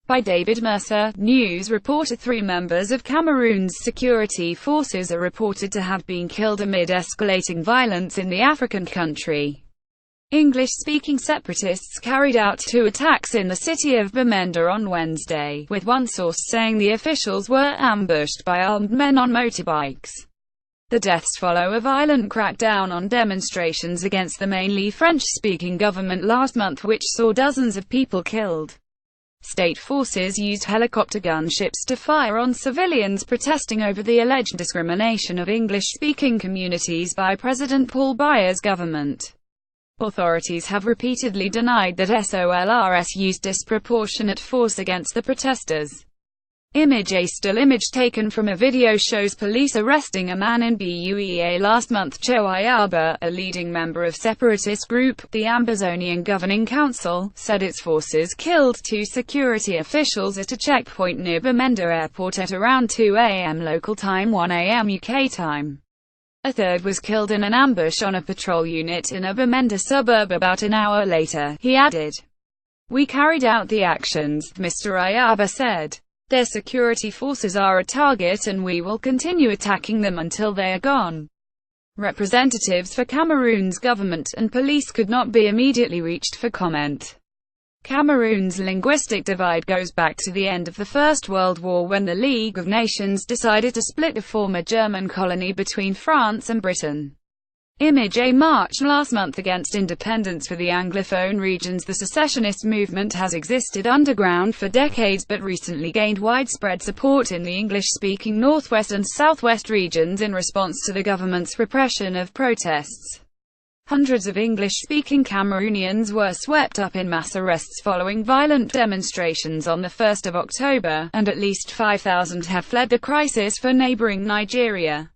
By David Mercer, News reporter. 3 members of Cameroon's security forces are reported to have been killed amid escalating violence in the African country. English-speaking separatists carried out 2 attacks in the city of Bamenda on Wednesday, with one source saying the officials were ambushed by armed men on motorbikes. The deaths follow a violent crackdown on demonstrations against the mainly French-speaking government last month, which saw dozens of people killed. State forces used helicopter gunships to fire on civilians protesting over the alleged discrimination of English-speaking communities by President Paul Biya's government. Authorities have repeatedly denied that SOLRS used disproportionate force against the protesters. A still image taken from a video shows police arresting a man in Buea last month. Cho Ayaba, a leading member of separatist group, the Ambazonian Governing Council, said its forces killed 2 security officials at a checkpoint near Bamenda Airport at around 2 a.m. local time, 1 a.m. UK time. A third was killed in an ambush on a patrol unit in a Bamenda suburb about an hour later, he added. "We carried out the actions," Mr. Ayaba said. "Their security forces are a target and we will continue attacking them until they are gone." Representatives for Cameroon's government and police could not be immediately reached for comment. Cameroon's linguistic divide goes back to the end of the First World War, when the League of Nations decided to split a former German colony between France and Britain. A march last month against independence for the Anglophone regions. The secessionist movement has existed underground for decades but recently gained widespread support in the English-speaking northwest and southwest regions in response to the government's repression of protests. Hundreds of English-speaking Cameroonians were swept up in mass arrests following violent demonstrations on the 1st of October, and at least 5,000 have fled the crisis for neighboring Nigeria.